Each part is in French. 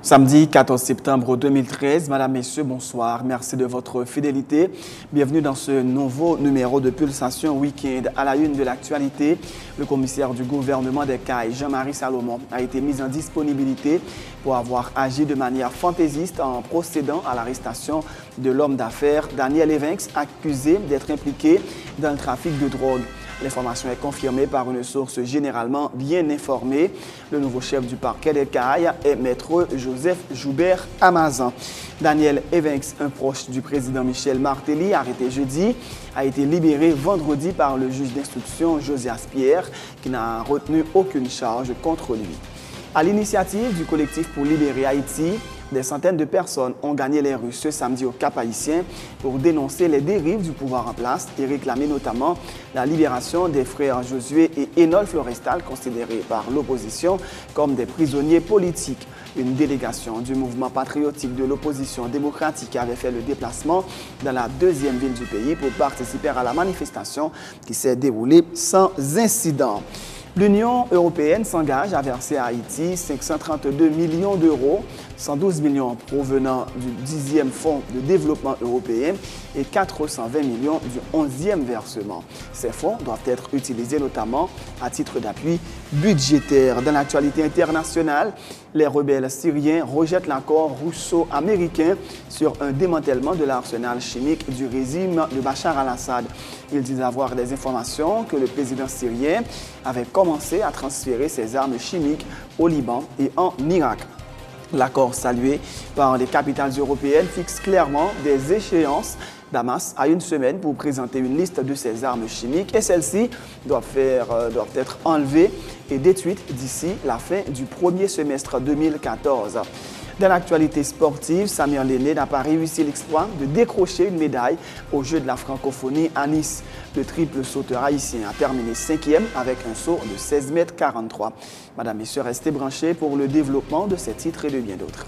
Samedi 14 septembre 2013, Madame, Messieurs, bonsoir. Merci de votre fidélité. Bienvenue dans ce nouveau numéro de Pulsation Week-end. À la une de l'actualité, le commissaire du gouvernement des Cayes, Jean-Marie Salomon, a été mis en disponibilité pour avoir agi de manière fantaisiste en procédant à l'arrestation de l'homme d'affaires Daniel Evinx, accusé d'être impliqué dans le trafic de drogue. L'information est confirmée par une source généralement bien informée. Le nouveau chef du parquet des Cayes est maître Joseph Joubert Amazan. Daniel Evinx, un proche du président Michel Martelly, arrêté jeudi, a été libéré vendredi par le juge d'instruction Josias Pierre, qui n'a retenu aucune charge contre lui. À l'initiative du collectif pour libérer Haïti, des centaines de personnes ont gagné les rues ce samedi au Cap-Haïtien pour dénoncer les dérives du pouvoir en place et réclamer notamment la libération des frères Josué et Enol Florestal, considérés par l'opposition comme des prisonniers politiques. Une délégation du mouvement patriotique de l'opposition démocratique avait fait le déplacement dans la deuxième ville du pays pour participer à la manifestation qui s'est déroulée sans incident. L'Union européenne s'engage à verser à Haïti 532 millions d'euros, 112 millions provenant du 10e Fonds de développement européen et 420 millions du 11e versement. Ces fonds doivent être utilisés notamment à titre d'appui budgétaire. Dans l'actualité internationale, les rebelles syriens rejettent l'accord russo-américain sur un démantèlement de l'arsenal chimique du régime de Bachar al-Assad. Ils disent avoir des informations que le président syrien avait commencé à transférer ses armes chimiques au Liban et en Irak. L'accord salué par les capitales européennes fixe clairement des échéances. Damas a une semaine pour présenter une liste de ses armes chimiques et celles-ci doivent être enlevées et détruites d'ici la fin du premier semestre 2014. Dans l'actualité sportive, Samir Lenné n'a pas réussi l'exploit de décrocher une médaille aux Jeux de la francophonie à Nice. Le triple sauteur haïtien a terminé 5e avec un saut de 16,43 m. Madame, Messieurs, restez branchés pour le développement de ces titres et de bien d'autres.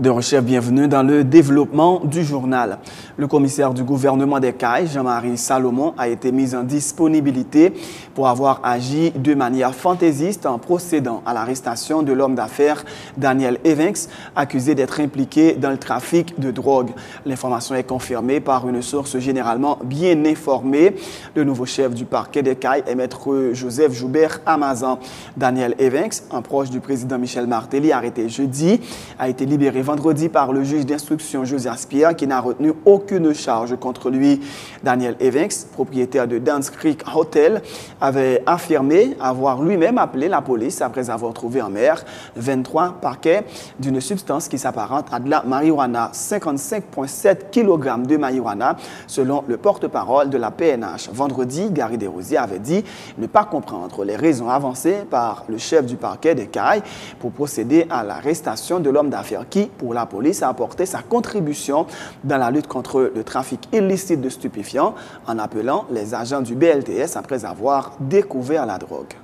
De recherche, bienvenue dans le développement du journal. Le commissaire du gouvernement des Cayes, Jean-Marie Salomon, a été mis en disponibilité pour avoir agi de manière fantaisiste en procédant à l'arrestation de l'homme d'affaires Daniel Evinx, accusé d'être impliqué dans le trafic de drogue. L'information est confirmée par une source généralement bien informée. Le nouveau chef du parquet des Cayes est maître Joseph Joubert Amazan. Daniel Evinx, un proche du président Michel Martelly, arrêté jeudi, a été libéré vendredi par le juge d'instruction Josias Pierre qui n'a retenu aucune charge contre lui. Daniel Evinx, propriétaire de Dance Creek Hotel, avait affirmé avoir lui-même appelé la police après avoir trouvé en mer 23 paquets d'une substance qui s'apparente à de la marijuana, 55,7 kg de marijuana selon le porte-parole de la PNH. Vendredi, Gary Desrosiers avait dit ne pas comprendre les raisons avancées par le chef du parquet des Cayes pour procéder à l'arrestation de l'homme d'affaires qui, pour la police, a apporté sa contribution dans la lutte contre le trafic illicite de stupéfiants en appelant les agents du BLTS après avoir découvert la drogue.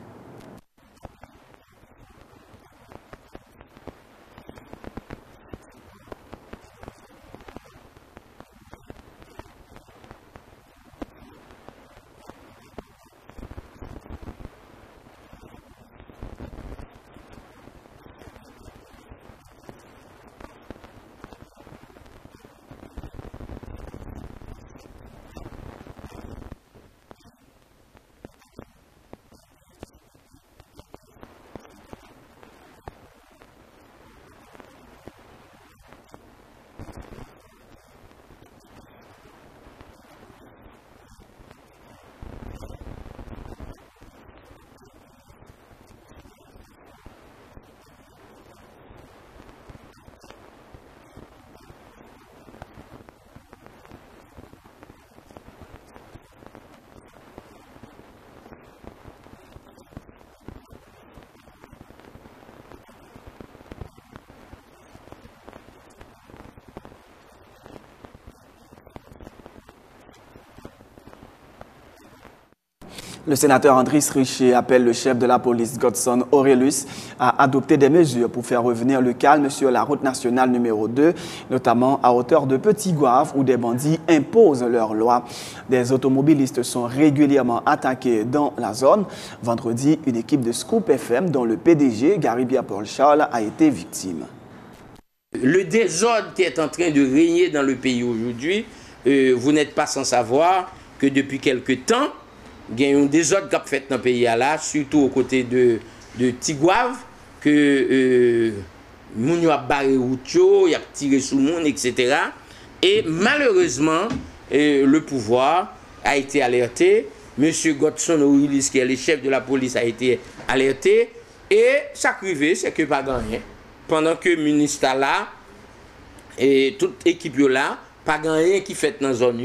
Le sénateur Andris Richer appelle le chef de la police, Godson Aurelius, à adopter des mesures pour faire revenir le calme sur la route nationale numéro 2, notamment à hauteur de Petit Goave où des bandits imposent leurs lois. Des automobilistes sont régulièrement attaqués dans la zone. Vendredi, une équipe de Scoop FM dont le PDG, Gary Pierre-Paul Charles, a été victime. Le désordre qui est en train de régner dans le pays aujourd'hui, vous n'êtes pas sans savoir que depuis quelque temps, il y a un désordre qui a fait dans le pays là, surtout aux côtés de Tigouave, que Mounio a barré Routio, il a tiré sous le monde, etc. Et malheureusement, le pouvoir a été alerté. Monsieur Godson Aurelius, qui est le chef de la police, a été alerté. Et ça crivé, c'est que pas gagné. Pendant que le ministre là, et toute équipe là, pas gagné qui fait dans la zone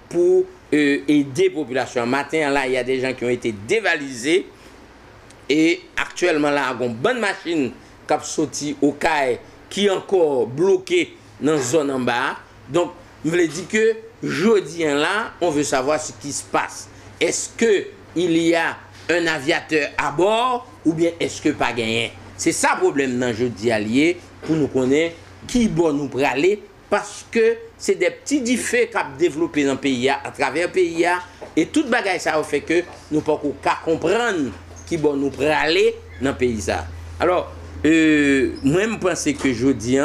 pour aider la population. Matin, là, il y a des gens qui ont été dévalisés. Et actuellement, là, il y a une bonne machine qui a sorti au CAE qui est encore bloquée dans la zone en bas. Donc, je veux dire que jeudi, là, on veut savoir ce qui se passe. Est-ce qu'il y a un aviateur à bord ou bien est-ce que pas gagné? C'est ça le problème dans jeudi allié pour nous connaître qui bon nous aller. Parce que c'est des petits défauts qu'on a développés dans le pays, à travers le pays. Et tout le bagage, ça fait que nous ne pouvons pas comprendre qui bon nous aller dans le pays. Alors, moi, je pense que je dis,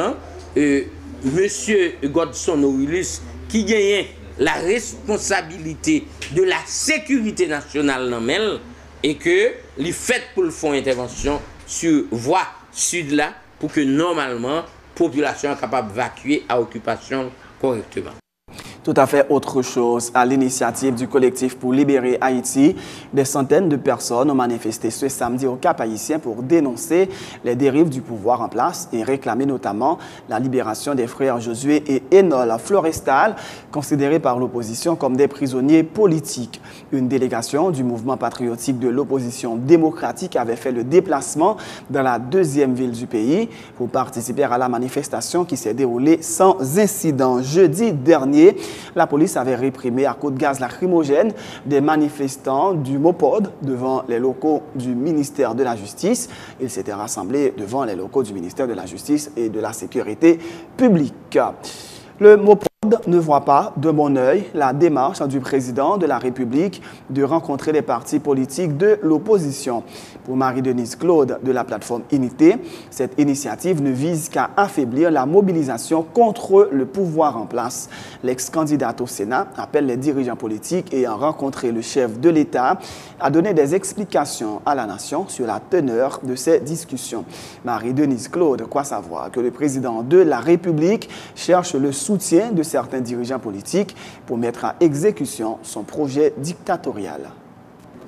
monsieur Godson Aurelius, qui gagne la responsabilité de la sécurité nationale dans Mel, et que les fait pour le fond intervention sur voie sud là, pour que normalement, population est capable d'évacuer à occupation correctement. Tout à fait autre chose. À l'initiative du collectif pour libérer Haïti, des centaines de personnes ont manifesté ce samedi au Cap Haïtien pour dénoncer les dérives du pouvoir en place et réclamer notamment la libération des frères Josué et Enol Florestal, considérés par l'opposition comme des prisonniers politiques. Une délégation du mouvement patriotique de l'opposition démocratique avait fait le déplacement dans la deuxième ville du pays pour participer à la manifestation qui s'est déroulée sans incident. Jeudi dernier, la police avait réprimé à coups de gaz lacrymogène des manifestants du MOPOD devant les locaux du ministère de la Justice. Ils s'étaient rassemblés devant les locaux du ministère de la Justice et de la Sécurité publique. Le MOPOD ne voit pas de bon œil la démarche du président de la République de rencontrer les partis politiques de l'opposition. Pour Marie-Denise Claude de la plateforme Unité, cette initiative ne vise qu'à affaiblir la mobilisation contre le pouvoir en place. L'ex-candidate au Sénat appelle les dirigeants politiques ayant rencontré le chef de l'État à donner des explications à la nation sur la teneur de ces discussions. Marie-Denise Claude croit savoir que le président de la République cherche le soutien de certains dirigeants politiques pour mettre à exécution son projet dictatorial.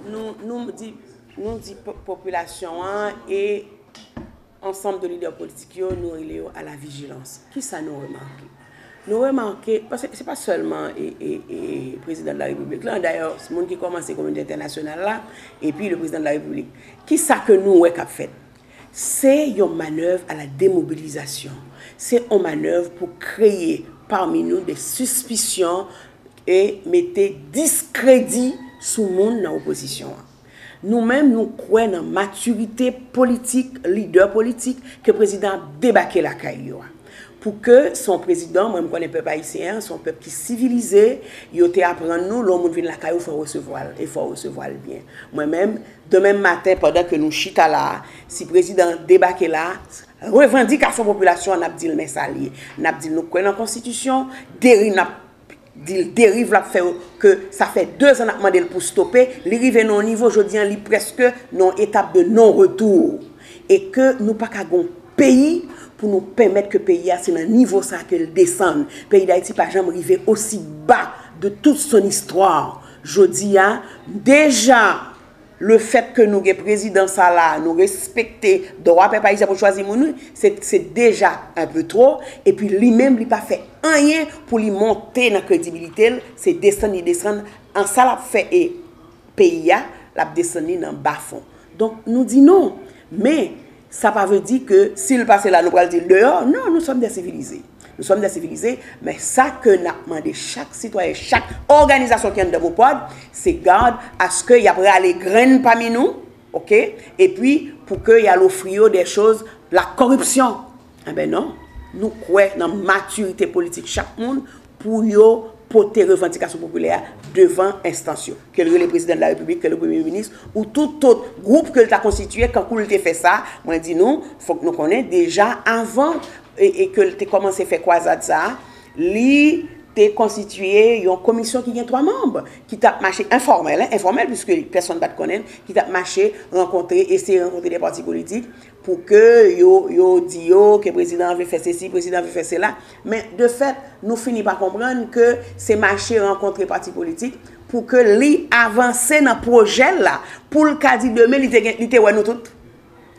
Nous dit population et ensemble de leaders politiques, nous relèvons à la vigilance. Qui ça nous remarque? Nous remarquons, parce que ce n'est pas seulement le président de la République, là d'ailleurs, c'est le monde qui commence la communauté internationale là, et puis le président de la République. Qui ça que nous avons fait? C'est une manœuvre à la démobilisation. C'est une manœuvre pour créer parmi nous des suspicions et mettre discrédit sur le monde dans l'opposition. Nous-mêmes, nous croyons dans la maturité politique, leader politique, que le président a débarqué la caillou. Pour que son président, moi je connais peuple haïtien, son peuple qui est civilisé, il apprend nous, l'homme vient la caillou, il faut recevoir bien. Moi-même, demain matin, pendant que nous chita là, si le président débarque là, revendication de la population, on a dit le messalier. On a dit nous croyons dans la Constitution, dérive la fait que ça fait 2 ans qu'on a demandé pour stopper, il arrive au niveau aujourd'hui, il presque non étape de non-retour. Et que nous pas qu'à un pays pour nous permettre que le pays c'est dans niveau ça qu'elle descende. Le pays d'Haïti pas jamais arrivé aussi bas de toute son histoire. Jodi a déjà le fait que nous, les présidents, là, nous respectons le droit peuple haïtien pour choisir mon c'est déjà un peu trop. Et puis lui-même, il n'a pas fait rien pour lui monter dans la crédibilité. C'est descendre, en ça, l'a fait pays, l'a descendu dans le bas fond. Donc, nous disons non. Mais ça ne veut pas dire que s'il passe là, nous allons dire dehors. Non, nous sommes des civilisés. Nous sommes des civilisés, mais ça que nous demandons chaque citoyen, chaque organisation qui est dans vos pods, c'est garde à ce qu'il y a les graines parmi nous, ok? Et puis, pour qu'il y ait l'offrir des choses, la corruption. Eh bien non, nous croyons dans la maturité politique chaque monde pour porter revendications populaires devant instance, que le président de la République, que le Premier ministre, ou tout autre groupe que l'État constitué, quand il a fait ça, moi je dis non, il faut que nous connaissions déjà avant et que tu commencé à faire quoi ça, lui t'es constitué une commission qui a 3 membres, qui t'a marché informel, puisque personne ne va te connaître, qui t'a marché, essayer de rencontrer des partis politiques pour que yo dit que le président veut faire ceci, le président veut faire cela. Mais de fait, nous finissons par comprendre que c'est marché rencontrer partis politiques pour que lui avance dans le projet là, pour le cas de demain, il était ouais nous toutes.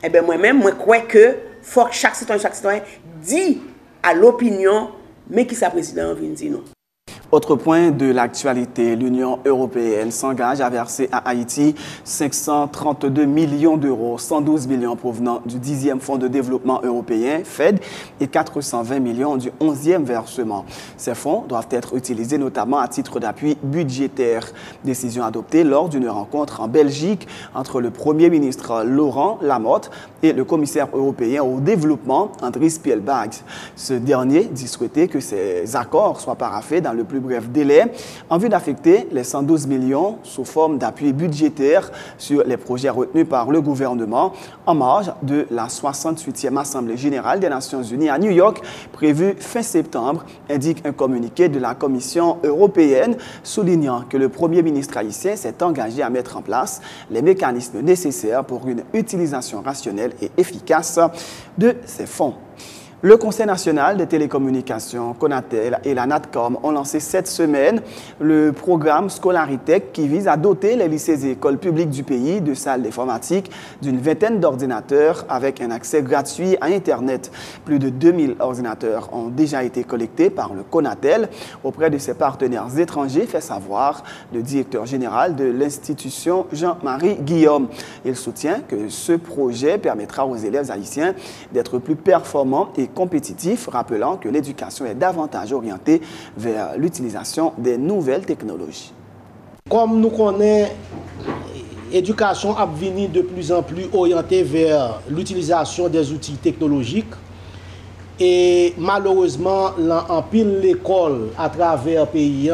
Eh bien moi-même, moi crois que faut que chaque citoyen dit à l'opinion, mais qui sa président vient dire non. Autre point de l'actualité, l'Union européenne s'engage à verser à Haïti 532 millions d'euros, 112 millions provenant du 10e Fonds de développement européen, FED, et 420 millions du 11e versement. Ces fonds doivent être utilisés notamment à titre d'appui budgétaire. Décision adoptée lors d'une rencontre en Belgique entre le Premier ministre Laurent Lamotte et le commissaire européen au développement, Andris Spielberg. Ce dernier dit souhaiter que ces accords soient paraphés dans le plus bref délai en vue d'affecter les 112 millions sous forme d'appui budgétaire sur les projets retenus par le gouvernement en marge de la 68e Assemblée générale des Nations unies à New York, prévue fin septembre, indique un communiqué de la Commission européenne soulignant que le Premier ministre haïtien s'est engagé à mettre en place les mécanismes nécessaires pour une utilisation rationnelle et efficace de ces fonds. Le Conseil national des télécommunications, Conatel et la NATCOM ont lancé cette semaine le programme Scolaritech qui vise à doter les lycées et écoles publiques du pays de salles d'informatique d'une vingtaine d'ordinateurs avec un accès gratuit à Internet. Plus de 2000 ordinateurs ont déjà été collectés par le Conatel auprès de ses partenaires étrangers, fait savoir le directeur général de l'institution Jean-Marie Guillaume. Il soutient que ce projet permettra aux élèves haïtiens d'être plus performants et compétitif, rappelant que l'éducation est davantage orientée vers l'utilisation des nouvelles technologies. Comme nous connaissons, l'éducation a venu de plus en plus orientée vers l'utilisation des outils technologiques et malheureusement, en pile l'école à travers le pays,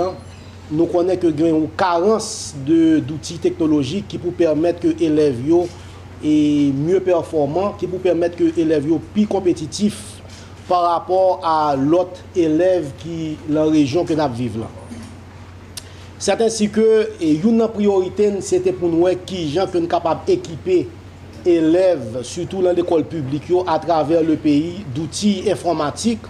nous connaissons que y a une carence d'outils technologiques qui pour permettre que les élèves soient mieux performants, qui pour permettre que les élèves soient plus compétitifs par rapport à l'autre élève qui la région que nous vivons. C'est ainsi que une priorité c'était pour nous qui gens que nous capables d'équiper élèves surtout dans l'école publique à travers le pays d'outils informatiques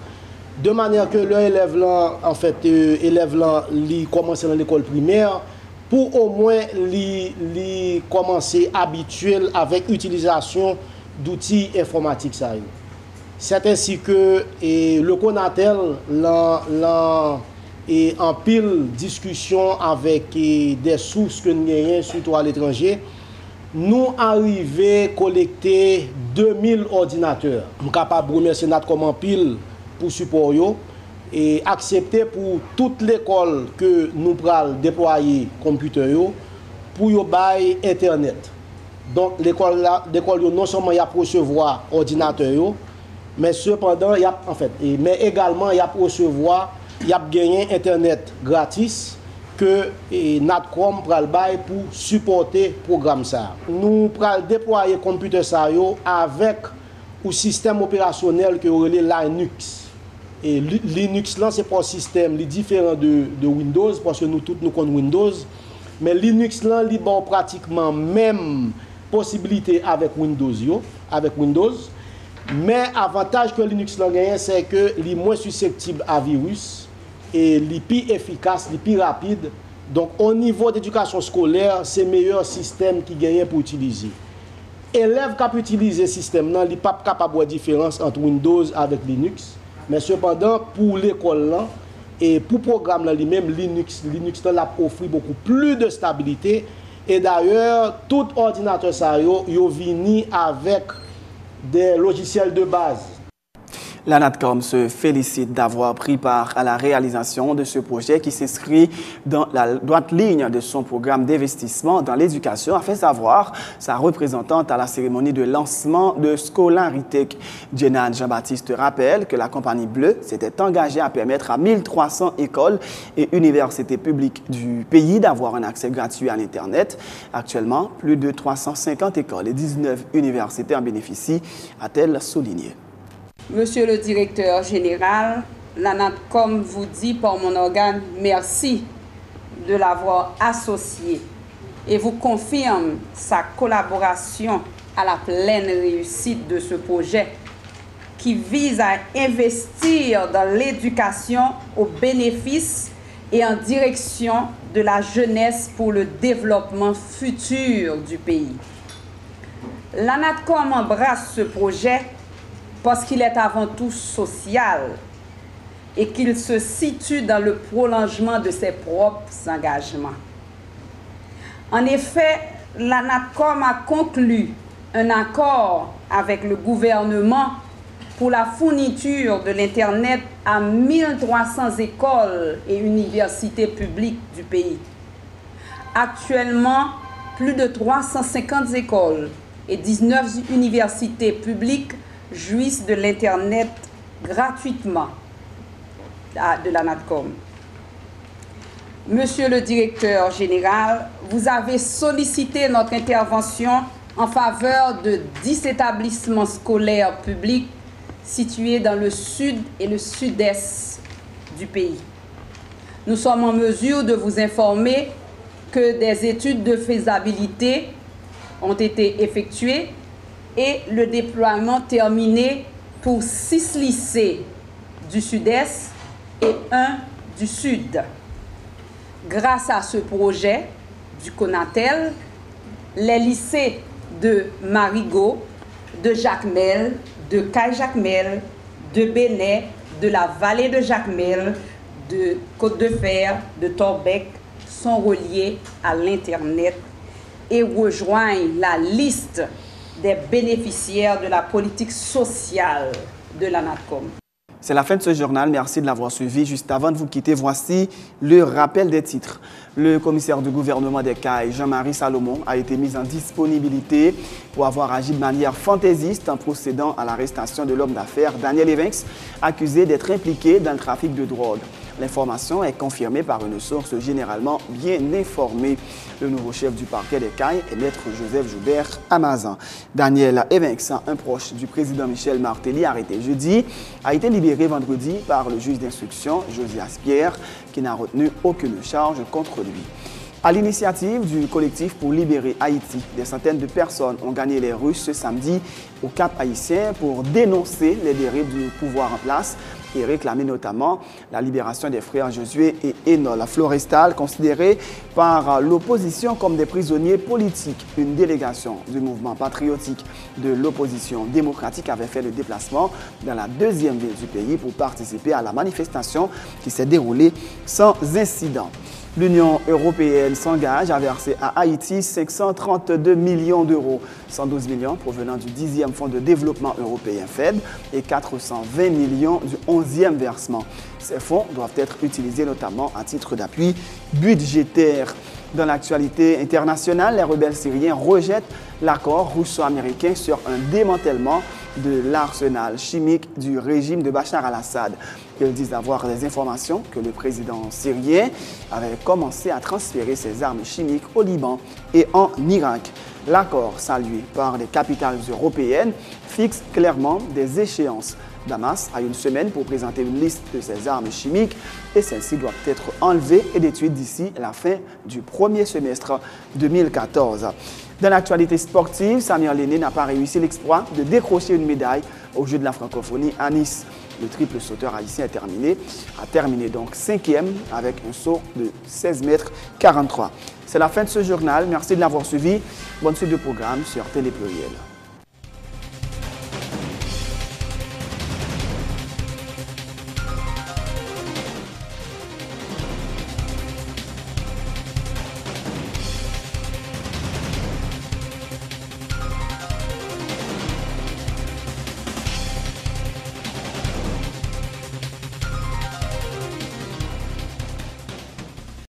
de manière que les élèves là en fait élèves là li commencer dans l'école primaire pour au moins li commencer habituel avec utilisation d'outils informatiques ça. C'est ainsi que le Conatel et en pile discussion avec des sources que nous avons, surtout à l'étranger, nous arrivons à collecter 2000 ordinateurs. Nous sommes capables de remercier NATCOM en pile pour support et accepter pour toute l'école que nous prenons déployer computer pour y bailler Internet. Donc l'école non seulement y a recevoir ordinateur mais cependant mais également il y a recevoir il y a gagné internet gratis que Natcom pral bail pour supporter programme ça. Nous pral déployer computer ça avec un système opérationnel que relève Linux. Et Linux là c'est pas un système différent de Windows parce que nous tous nous connaissons Windows mais Linux là il bon pratiquement même possibilité avec Windows mais avantage que Linux gagne c'est que il est moins susceptible à virus et il est plus efficace, il est plus rapide. Donc au niveau d'éducation scolaire, c'est le meilleur système qui gagne pour utiliser. Élève qui utilise ce système là, il n'est pas capable de voir la différence entre Windows avec Linux, mais cependant pour l'école là et pour le programme là lui-même Linux là offre beaucoup plus de stabilité et d'ailleurs tout ordinateur ça yo vini avec des logiciels de base. La NATCOM se félicite d'avoir pris part à la réalisation de ce projet qui s'inscrit dans la droite ligne de son programme d'investissement dans l'éducation, a fait savoir sa représentante à la cérémonie de lancement de Scolaritech. Jenan Jean-Baptiste rappelle que la compagnie Bleue s'était engagée à permettre à 1300 écoles et universités publiques du pays d'avoir un accès gratuit à l'Internet. Actuellement, plus de 350 écoles et 19 universités en bénéficient, a-t-elle souligné. Monsieur le directeur général, la NATCOM vous dit par mon organe merci de l'avoir associé et vous confirme sa collaboration à la pleine réussite de ce projet qui vise à investir dans l'éducation au bénéfice et en direction de la jeunesse pour le développement futur du pays. La NATCOM embrasse ce projet parce qu'il est avant tout social et qu'il se situe dans le prolongement de ses propres engagements. En effet, la NATCOM a conclu un accord avec le gouvernement pour la fourniture de l'Internet à 1300 écoles et universités publiques du pays. Actuellement, plus de 350 écoles et 19 universités publiques jouissent de l'Internet gratuitement de la NATCOM. Monsieur le directeur général, vous avez sollicité notre intervention en faveur de 10 établissements scolaires publics situés dans le sud et le sud-est du pays. Nous sommes en mesure de vous informer que des études de faisabilité ont été effectuées et le déploiement terminé pour 6 lycées du sud-est et 1 du sud. Grâce à ce projet du Conatel, les lycées de Marigot, de Jacmel, de Caille-Jacmel, de Benay, de la vallée de Jacmel, de Côte-de-Fer, de Torbec sont reliés à l'Internet et rejoignent la liste des bénéficiaires de la politique sociale de la NATCOM. C'est la fin de ce journal. Merci de l'avoir suivi. Juste avant de vous quitter, voici le rappel des titres. Le commissaire du gouvernement des Cayes, Jean-Marie Salomon, a été mis en disponibilité pour avoir agi de manière fantaisiste en procédant à l'arrestation de l'homme d'affaires Daniel Evans, accusé d'être impliqué dans le trafic de drogue. L'information est confirmée par une source généralement bien informée. Le nouveau chef du parquet des Cayes est maître Joseph Joubert Amazan. Daniel Evans, un proche du président Michel Martelly, arrêté jeudi, a été libéré vendredi par le juge d'instruction Josias Pierre, qui n'a retenu aucune charge contre lui. À l'initiative du collectif pour libérer Haïti, des centaines de personnes ont gagné les rues ce samedi au Cap Haïtien pour dénoncer les dérives du pouvoir en place et réclamer notamment la libération des frères Josué et Enol Florestal, considérés par l'opposition comme des prisonniers politiques. Une délégation du mouvement patriotique de l'opposition démocratique avait fait le déplacement dans la deuxième ville du pays pour participer à la manifestation qui s'est déroulée sans incident. L'Union européenne s'engage à verser à Haïti 532 millions d'euros, 112 millions provenant du 10e Fonds de développement européen FED et 420 millions du 11e versement. Ces fonds doivent être utilisés notamment à titre d'appui budgétaire. Dans l'actualité internationale, les rebelles syriens rejettent l'accord russo-américain sur un démantèlement de l'arsenal chimique du régime de Bachar al-Assad. Ils disent avoir des informations que le président syrien avait commencé à transférer ses armes chimiques au Liban et en Irak. L'accord, salué par les capitales européennes, fixe clairement des échéances. Damas a une semaine pour présenter une liste de ses armes chimiques et celles-ci doivent être enlevées et détruites d'ici la fin du premier semestre 2014. Dans l'actualité sportive, Samuel Aîné n'a pas réussi l'exploit de décrocher une médaille aux Jeux de la francophonie à Nice. Le triple sauteur haïtien a terminé donc 5e avec un saut de 16 mètres 43. C'est la fin de ce journal. Merci de l'avoir suivi. Bonne suite de programme sur Télé Pluriel.